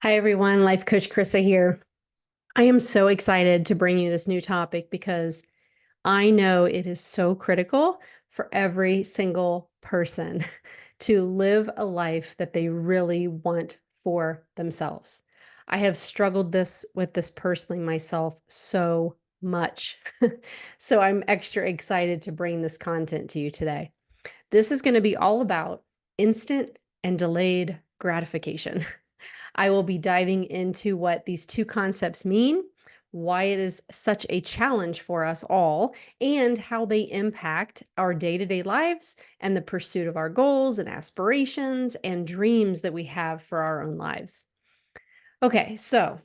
Hi, everyone. Life Coach Carisa here. I am so excited to bring you this new topic because I know it is so critical for every single person to live a life that they really want for themselves. I have struggled with this personally myself so much. So I'm extra excited to bring this content to you today. This is going to be all about instant and delayed gratification. I will be diving into what these two concepts mean, why it is such a challenge for us all, and how they impact our day to day lives and the pursuit of our goals and aspirations and dreams that we have for our own lives. Okay, so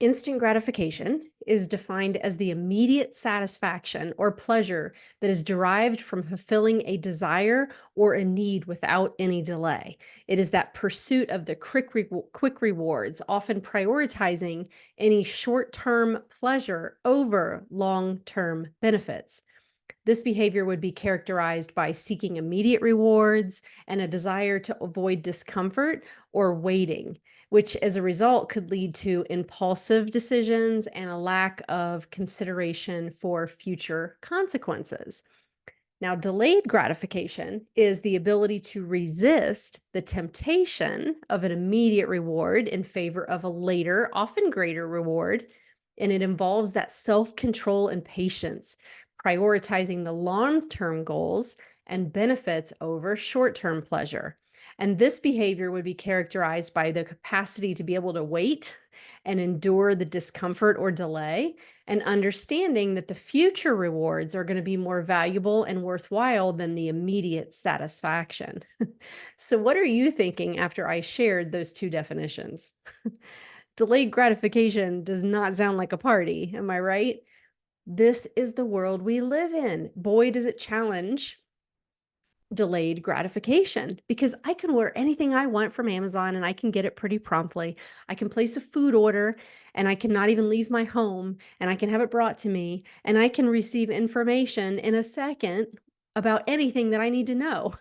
instant gratification is defined as the immediate satisfaction or pleasure that is derived from fulfilling a desire or a need without any delay. It is that pursuit of the quick rewards, often prioritizing any short-term pleasure over long-term benefits. This behavior would be characterized by seeking immediate rewards and a desire to avoid discomfort or waiting, which as a result could lead to impulsive decisions and a lack of consideration for future consequences. Now, delayed gratification is the ability to resist the temptation of an immediate reward in favor of a later, often greater reward. And it involves that self control and patience, prioritizing the long term goals and benefits over short term pleasure. And this behavior would be characterized by the capacity to be able to wait and endure the discomfort or delay, and understanding that the future rewards are going to be more valuable and worthwhile than the immediate satisfaction. So, what are you thinking after I shared those two definitions? Delayed gratification does not sound like a party, am I right? This is the world we live in. Boy, does it challenge delayed gratification because I can order anything I want from Amazon and I can get it pretty promptly. I can place a food order and I can not even leave my home and I can have it brought to me and I can receive information in a second about anything that I need to know.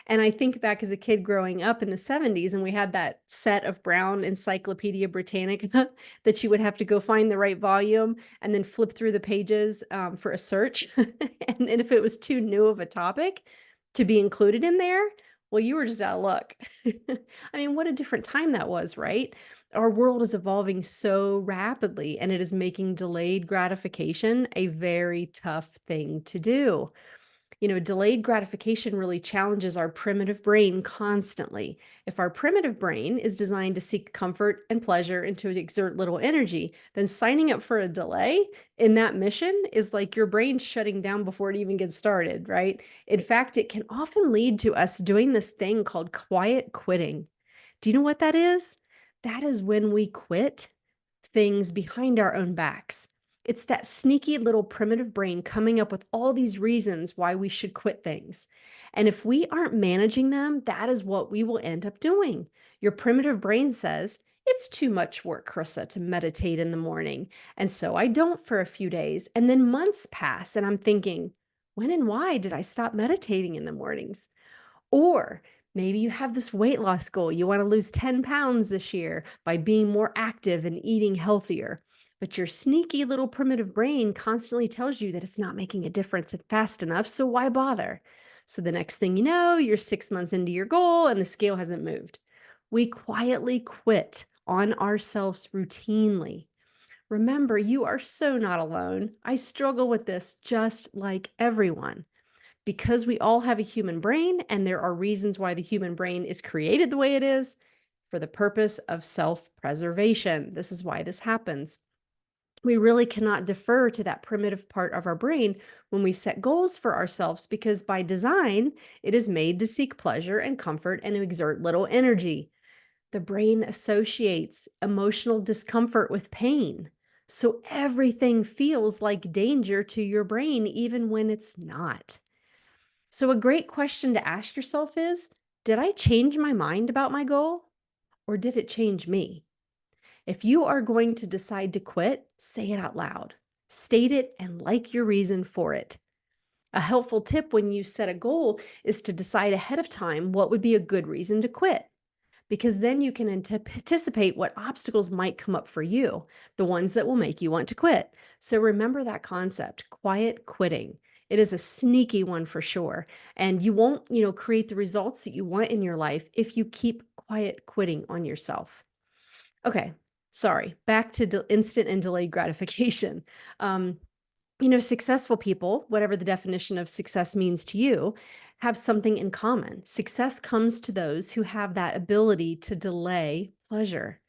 And I think back as a kid growing up in the 70s, and we had that set of brown Encyclopedia Britannica that you would have to go find the right volume and then flip through the pages for a search. And if it was too new of a topic, to be included in there, well, you were just out of luck. I mean, what a different time that was, right? Our world is evolving so rapidly, and it is making delayed gratification a very tough thing to do. Delayed gratification really challenges our primitive brain constantly. If our primitive brain is designed to seek comfort and pleasure and to exert little energy, then signing up for a delay in that mission is like your brain shutting down before it even gets started, right? In fact, it can often lead to us doing this thing called quiet quitting. Do you know what that is? That is when we quit things behind our own backs. It's that sneaky little primitive brain coming up with all these reasons why we should quit things. And if we aren't managing them, that is what we will end up doing. Your primitive brain says, it's too much work, Carissa, to meditate in the morning. And so I don't for a few days. And then months pass, and I'm thinking, when and why did I stop meditating in the mornings? Or maybe you have this weight loss goal. You want to lose 10 pounds this year by being more active and eating healthier. But your sneaky little primitive brain constantly tells you that it's not making a difference fast enough. So why bother? So the next thing you know, you're 6 months into your goal and the scale hasn't moved. We quietly quit on ourselves routinely. Remember, you are so not alone. I struggle with this just like everyone, because we all have a human brain and there are reasons why the human brain is created the way it is for the purpose of self-preservation. This is why this happens. We really cannot defer to that primitive part of our brain when we set goals for ourselves, because by design, it is made to seek pleasure and comfort and to exert little energy. The brain associates emotional discomfort with pain. So everything feels like danger to your brain, even when it's not. So, a great question to ask yourself is, did I change my mind about my goal, or did it change me? If you are going to decide to quit, say it out loud. State it and like your reason for it. A helpful tip when you set a goal is to decide ahead of time what would be a good reason to quit. because then you can anticipate what obstacles might come up for you, the ones that will make you want to quit. So remember that concept, quiet quitting. It is a sneaky one for sure. And you won't, create the results that you want in your life if you keep quiet quitting on yourself. Okay, sorry. Back to instant and delayed gratification. Um, Successful people, whatever the definition of success means to you, have something in common. Success comes to those who have that ability to delay pleasure.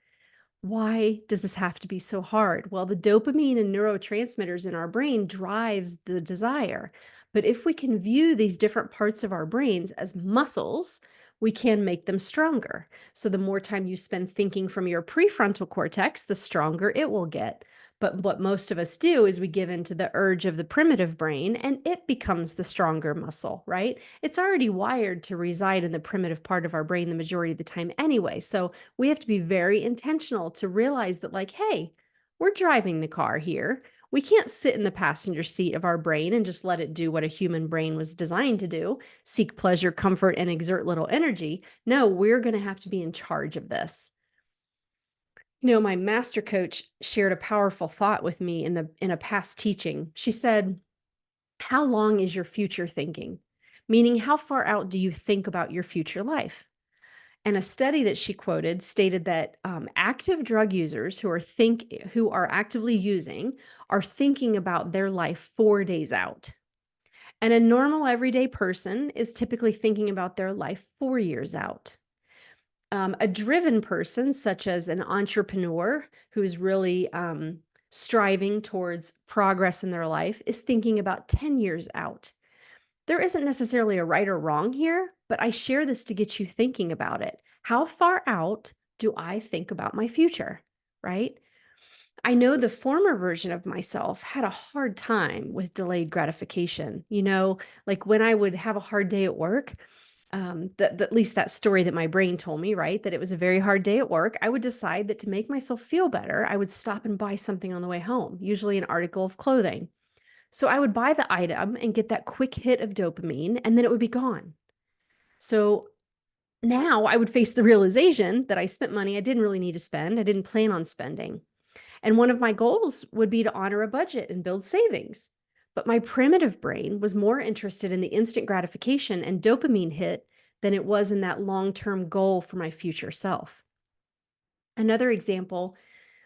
Why does this have to be so hard? Well, the dopamine and neurotransmitters in our brain drives the desire. But if we can view these different parts of our brains as muscles, we can make them stronger. So the more time you spend thinking from your prefrontal cortex, the stronger it will get. But what most of us do is we give in to the urge of the primitive brain and it becomes the stronger muscle, right? It's already wired to reside in the primitive part of our brain the majority of the time anyway. So we have to be very intentional to realize that, like, hey, we're driving the car here. We can't sit in the passenger seat of our brain and just let it do what a human brain was designed to do, seek pleasure, comfort, and exert little energy. No, we're going to have to be in charge of this. My master coach shared a powerful thought with me in a past teaching. She said, "How long is your future thinking?" Meaning, how far out do you think about your future life? And a study that she quoted stated that active drug users who are actively using are thinking about their life 4 days out. And a normal everyday person is typically thinking about their life 4 years out. A driven person, such as an entrepreneur who's really striving towards progress in their life, is thinking about 10 years out. There isn't necessarily a right or wrong here, but I share this to get you thinking about it. How far out do I think about my future, right? I know the former version of myself had a hard time with delayed gratification. Like when I would have a hard day at work, at least that story that my brain told me, right? That it was a very hard day at work. I would decide that to make myself feel better, I would stop and buy something on the way home, usually an article of clothing. So I would buy the item and get that quick hit of dopamine, and then it would be gone. So now I would face the realization that I spent money I didn't really need to spend. I didn't plan on spending. And one of my goals would be to honor a budget and build savings. But my primitive brain was more interested in the instant gratification and dopamine hit than it was in that long term goal for my future self. Another example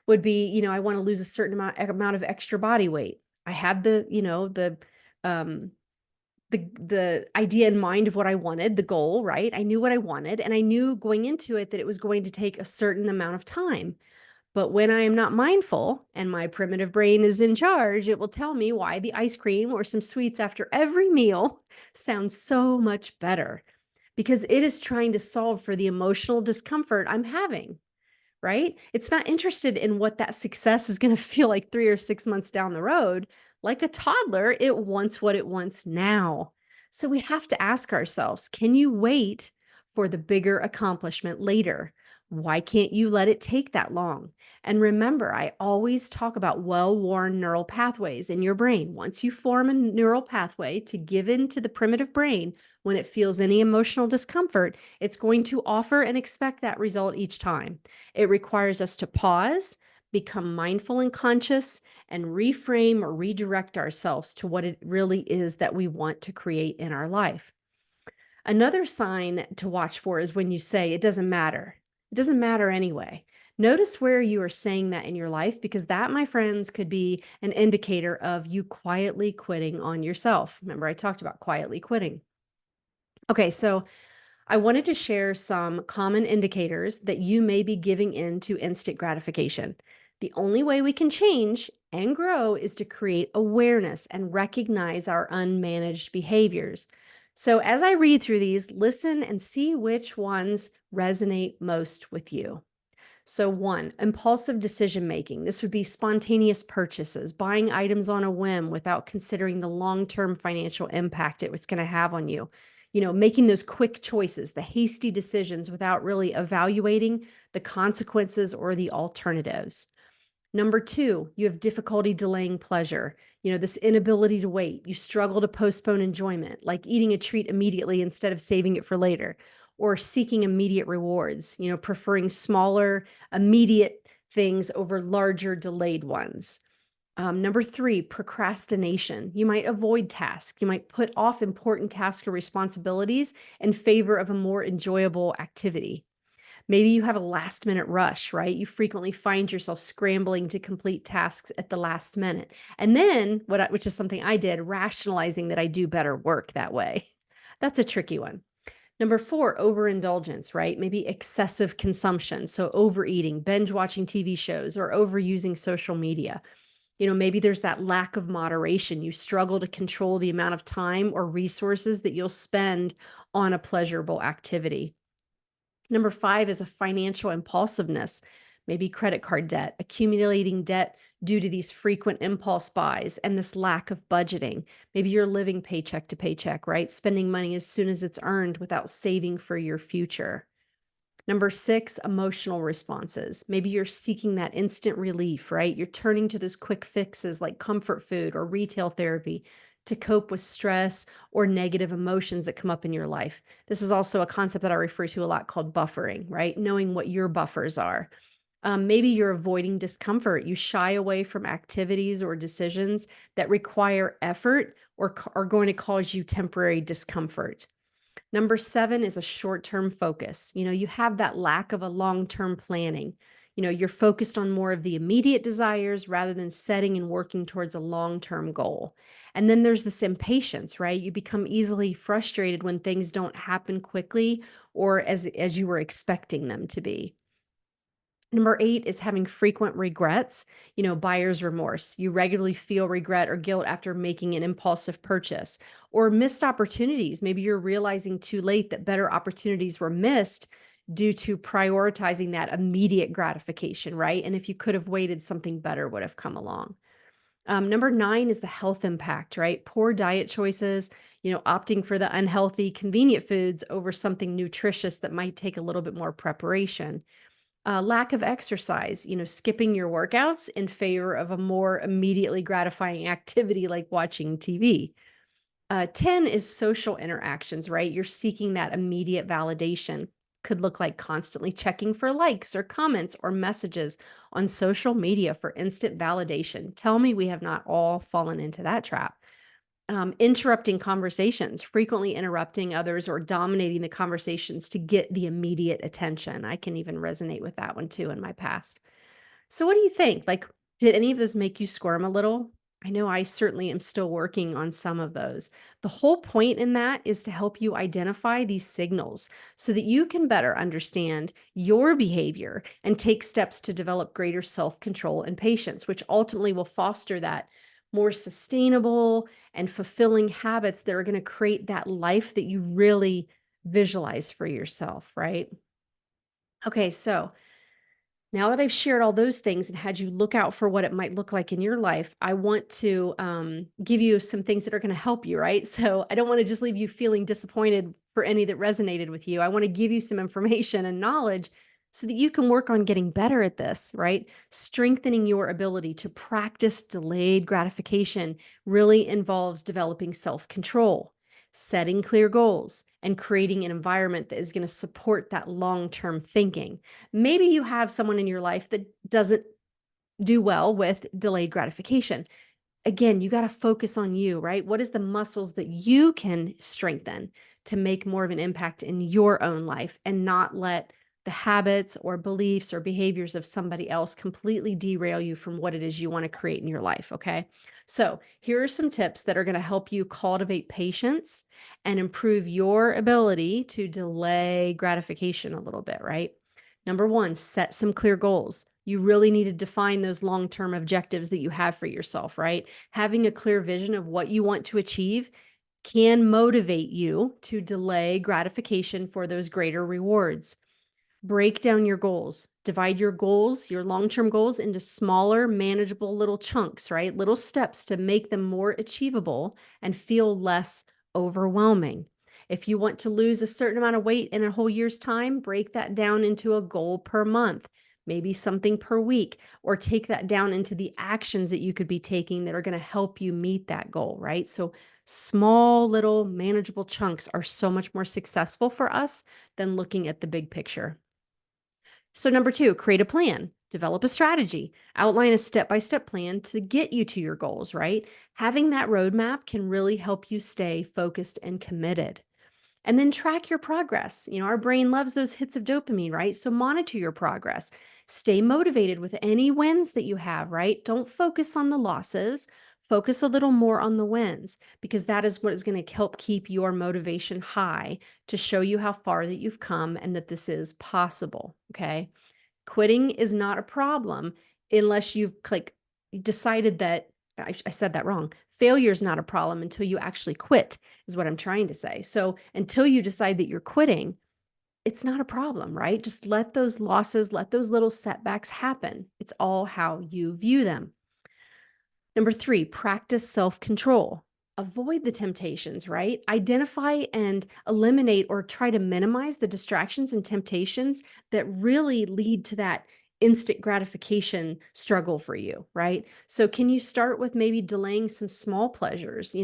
would be, I want to lose a certain amount of extra body weight. I had um, the idea in mind of what I wanted, the goal, right? I knew what I wanted, and I knew going into it that it was going to take a certain amount of time. But when I am not mindful and my primitive brain is in charge, it will tell me why the ice cream or some sweets after every meal sounds so much better because it is trying to solve for the emotional discomfort I'm having, right? It's not interested in what that success is going to feel like 3 or 6 months down the road. Like a toddler, it wants what it wants now. So we have to ask ourselves, can you wait for the bigger accomplishment later? Why can't you let it take that long? And remember, I always talk about well-worn neural pathways in your brain. Once you form a neural pathway to give in to the primitive brain when it feels any emotional discomfort, it's going to offer and expect that result each time. It requires us to pause, become mindful and conscious, and reframe or redirect ourselves to what it really is that we want to create in our life. Another sign to watch for is when you say, it doesn't matter. It doesn't matter anyway. Notice where you are saying that in your life because that, my friends, could be an indicator of you quietly quitting on yourself. Remember, I talked about quietly quitting. Okay, so I wanted to share some common indicators that you may be giving in to instant gratification. The only way we can change and grow is to create awareness and recognize our unmanaged behaviors. So, as I read through these, listen and see which ones resonate most with you. So, one, impulsive decision making. This would be spontaneous purchases, buying items on a whim without considering the long term financial impact it was going to have on you. Making those quick choices, the hasty decisions without really evaluating the consequences or the alternatives. Number two, you have difficulty delaying pleasure. This inability to wait. You struggle to postpone enjoyment, like eating a treat immediately instead of saving it for later. or seeking immediate rewards, preferring smaller, immediate things over larger, delayed ones. Number three, procrastination. You might avoid tasks. You might put off important tasks or responsibilities in favor of a more enjoyable activity. Maybe you have a last minute rush, right? You frequently find yourself scrambling to complete tasks at the last minute. And then, which is something I did, rationalizing that I do better work that way. That's a tricky one. Number four, overindulgence, right? Maybe excessive consumption. So overeating, binge watching TV shows, or overusing social media. Maybe there's that lack of moderation. You struggle to control the amount of time or resources that you'll spend on a pleasurable activity. Number five is a financial impulsiveness, maybe credit card debt, accumulating debt due to these frequent impulse buys and this lack of budgeting. Maybe you're living paycheck to paycheck, right? Spending money as soon as it's earned without saving for your future. Number six, emotional responses. Maybe you're seeking that instant relief, right? You're turning to those quick fixes like comfort food or retail therapy to cope with stress or negative emotions that come up in your life. This is also a concept that I refer to a lot called buffering, right? Knowing what your buffers are. Maybe you're avoiding discomfort. You shy away from activities or decisions that require effort or are going to cause you temporary discomfort. Number seven is a short-term focus. You have that lack of a long-term planning. You're focused on more of the immediate desires rather than setting and working towards a long-term goal. And then there's this impatience, right? You become easily frustrated when things don't happen quickly or as you were expecting them to be. Number eight is having frequent regrets, buyer's remorse. You regularly feel regret or guilt after making an impulsive purchase or missed opportunities. Maybe you're realizing too late that better opportunities were missed due to prioritizing that immediate gratification, right? And if you could have waited, something better would have come along. Number nine is the health impact, right? Poor diet choices, opting for the unhealthy, convenient foods over something nutritious that might take a little bit more preparation. Lack of exercise, skipping your workouts in favor of a more immediately gratifying activity like watching TV. 10 is social interactions, right? You're seeking that immediate validation. Could look like constantly checking for likes or comments or messages on social media for instant validation. Tell me we have not all fallen into that trap. Interrupting conversations, frequently interrupting others or dominating the conversations to get the immediate attention. I can even resonate with that one too in my past. So, what do you think? Like, did any of those make you squirm a little? I know I certainly am still working on some of those. The whole point in that is to help you identify these signals so that you can better understand your behavior and take steps to develop greater self control and patience, which ultimately will foster that more sustainable and fulfilling habits that are going to create that life that you really visualize for yourself, right? Okay, so now that I've shared all those things and had you look out for what it might look like in your life, I want to give you some things that are going to help you, right? So I don't want to just leave you feeling disappointed for any that resonated with you. I want to give you some information and knowledge so that you can work on getting better at this, right? Strengthening your ability to practice delayed gratification really involves developing self control, setting clear goals, and creating an environment that is going to support that long term thinking. Maybe you have someone in your life that doesn't do well with delayed gratification. Again, you got to focus on you, right? What is the muscles that you can strengthen to make more of an impact in your own life and not let the habits or beliefs or behaviors of somebody else completely derail you from what it is you want to create in your life, okay? So, here are some tips that are going to help you cultivate patience and improve your ability to delay gratification a little bit, right? Number one, set some clear goals. You really need to define those long term objectives that you have for yourself, right? Having a clear vision of what you want to achieve can motivate you to delay gratification for those greater rewards. Break down your goals. Divide your goals, your long-term goals, into smaller, manageable little chunks, right? Little steps to make them more achievable and feel less overwhelming. If you want to lose a certain amount of weight in a whole year's time, break that down into a goal per month. maybe something per week, or take that down into the actions that you could be taking that are going to help you meet that goal, right? So small, little, manageable chunks are so much more successful for us than looking at the big picture. So, number two, create a plan, develop a strategy, outline a step by step plan to get you to your goals, right? Having that roadmap can really help you stay focused and committed. And then track your progress. Our brain loves those hits of dopamine, right? So monitor your progress. Stay motivated with any wins that you have, right? Don't focus on the losses. Focus a little more on the wins because that is what is going to help keep your motivation high to show you how far that you've come and that this is possible. Okay. Quitting is not a problem unless you've decided that I said that wrong. Failure is not a problem until you actually quit, is what I'm trying to say. So until you decide that you're quitting, it's not a problem, right? Just let those losses, let those little setbacks happen. It's all how you view them. Number three, practice self control. Avoid the temptations, right? Identify and eliminate or try to minimize the distractions and temptations that really lead to that instant gratification struggle for you, right? So, can you start with maybe delaying some small pleasures?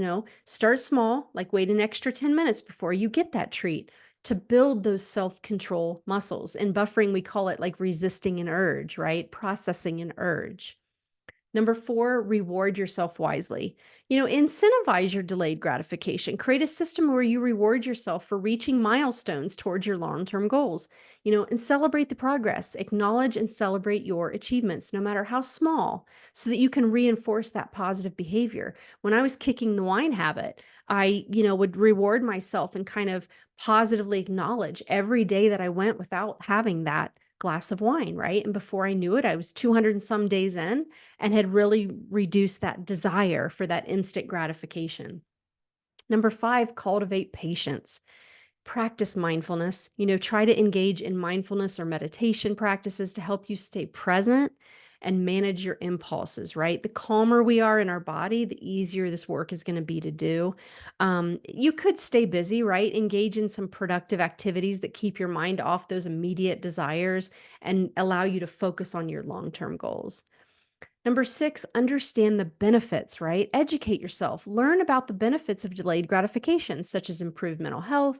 Start small, like wait an extra 10 minutes before you get that treat to build those self control muscles. In buffering, we call it like resisting an urge, right? Processing an urge. Number four, reward yourself wisely. Incentivize your delayed gratification. Create a system where you reward yourself for reaching milestones towards your long term goals, and celebrate the progress. Acknowledge and celebrate your achievements, no matter how small, so that you can reinforce that positive behavior. When I was kicking the wine habit, I, would reward myself and kind of positively acknowledge every day that I went without having that glass of wine, right? And before I knew it, I was 200 and some days in and had really reduced that desire for that instant gratification. Number five, cultivate patience. Practice mindfulness. Try to engage in mindfulness or meditation practices to help you stay present and manage your impulses, right? The calmer we are in our body, the easier this work is going to be to do. You could stay busy, right? Engage in some productive activities that keep your mind off those immediate desires and allow you to focus on your long term goals. Number six, understand the benefits, right? Educate yourself. Learn about the benefits of delayed gratification, such as improved mental health,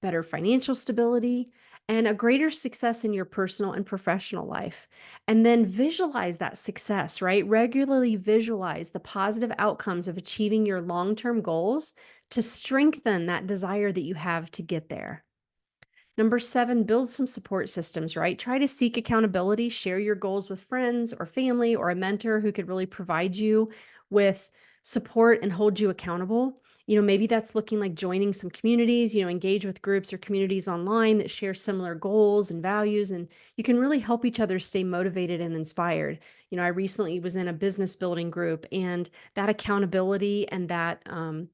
better financial stability, and a greater success in your personal and professional life. And then visualize that success, right? Regularly visualize the positive outcomes of achieving your long term goals to strengthen that desire that you have to get there. Number seven, build some support systems, right? Try to seek accountability, share your goals with friends or family or a mentor who could really provide you with support and hold you accountable. Maybe that's looking like joining some communities, engage with groups or communities online that share similar goals and values, and you can really help each other stay motivated and inspired. I recently was in a business building group, and that accountability and that um,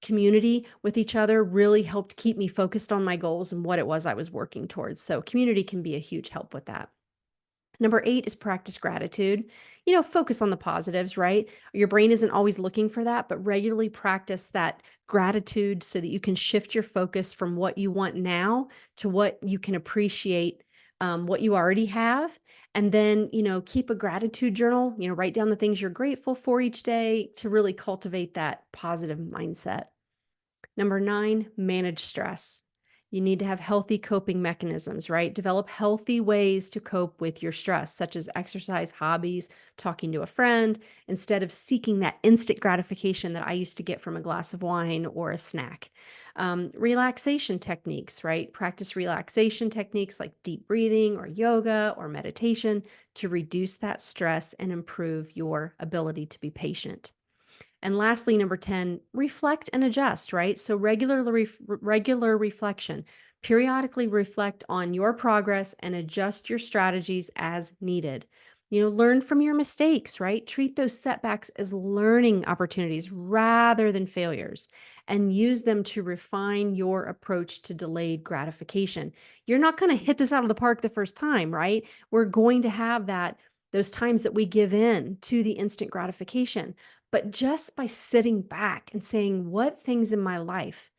community with each other really helped keep me focused on my goals and what it was I was working towards. So, community can be a huge help with that. Number eight is practice gratitude. Focus on the positives, right? Your brain isn't always looking for that, but regularly practice that gratitude so that you can shift your focus from what you want now to what you can appreciate, what you already have. And then, keep a gratitude journal, write down the things you're grateful for each day to really cultivate that positive mindset. Number nine, manage stress. You need to have healthy coping mechanisms, right? Develop healthy ways to cope with your stress, such as exercise, hobbies, talking to a friend, instead of seeking that instant gratification that I used to get from a glass of wine or a snack. Relaxation techniques, right? Practice relaxation techniques like deep breathing or yoga or meditation to reduce that stress and improve your ability to be patient. And lastly, number 10, reflect and adjust, right? So regular reflection. Periodically reflect on your progress and adjust your strategies as needed. Learn from your mistakes, right? Treat those setbacks as learning opportunities rather than failures and use them to refine your approach to delayed gratification. You're not going to hit this out of the park the first time, right? We're going to have those times that we give in to the instant gratification. But just by sitting back and saying, what things in my life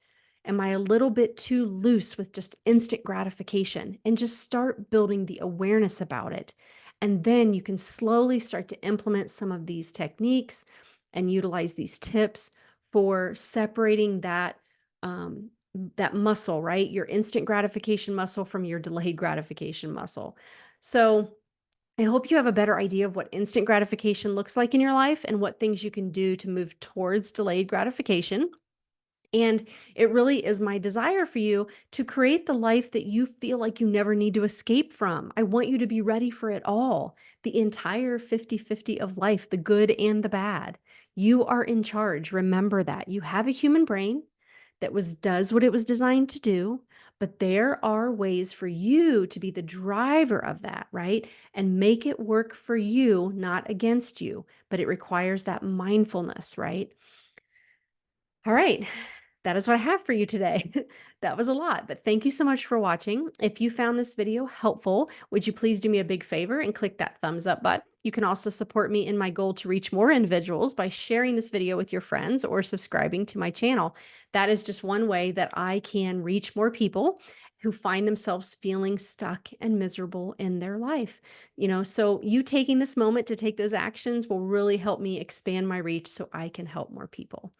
Am I a little bit too loose with just instant gratification? And just start building the awareness about it. And then you can slowly start to implement some of these techniques and utilize these tips for separating that muscle, right? Your instant gratification muscle from your delayed gratification muscle. So, I hope you have a better idea of what instant gratification looks like in your life and what things you can do to move towards delayed gratification. And it really is my desire for you to create the life that you feel like you never need to escape from. I want you to be ready for it all, the entire 50-50 of life, the good and the bad. You are in charge. Remember that. You have a human brain that does what it was designed to do, but there are ways for you to be the driver of that, right? And make it work for you, not against you, but it requires that mindfulness, right? All right. That is what I have for you today. That was a lot, but thank you so much for watching. If you found this video helpful, would you please do me a big favor and click that thumbs up button? You can also support me in my goal to reach more individuals by sharing this video with your friends or subscribing to my channel. That is just one way that I can reach more people who find themselves feeling stuck and miserable in their life. So you taking this moment to take those actions will really help me expand my reach so I can help more people.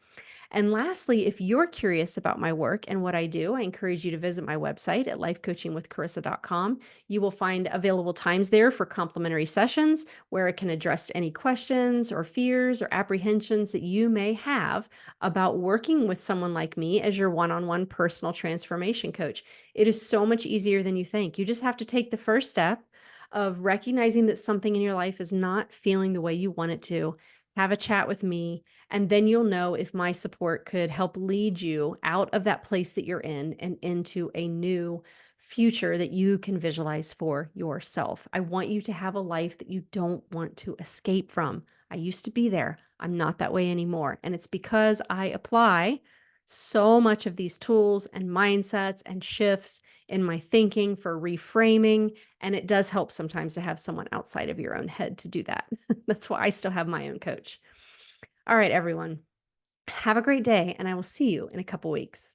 And lastly, if you're curious about my work and what I do, I encourage you to visit my website at lifecoachingwithcarissa.com. You will find available times there for complimentary sessions where it can address any questions or fears or apprehensions that you may have about working with someone like me as your one-on-one personal transformation coach. It is so much easier than you think. You just have to take the first step of recognizing that something in your life is not feeling the way you want it to. Have a chat with me, and then you'll know if my support could help lead you out of that place that you're in and into a new future that you can visualize for yourself. I want you to have a life that you don't want to escape from. I used to be there. I'm not that way anymore. And it's because I apply so much of these tools and mindsets and shifts in my thinking for reframing. And it does help sometimes to have someone outside of your own head to do that. That's why I still have my own coach. All right, everyone. Have a great day, and I will see you in a couple weeks.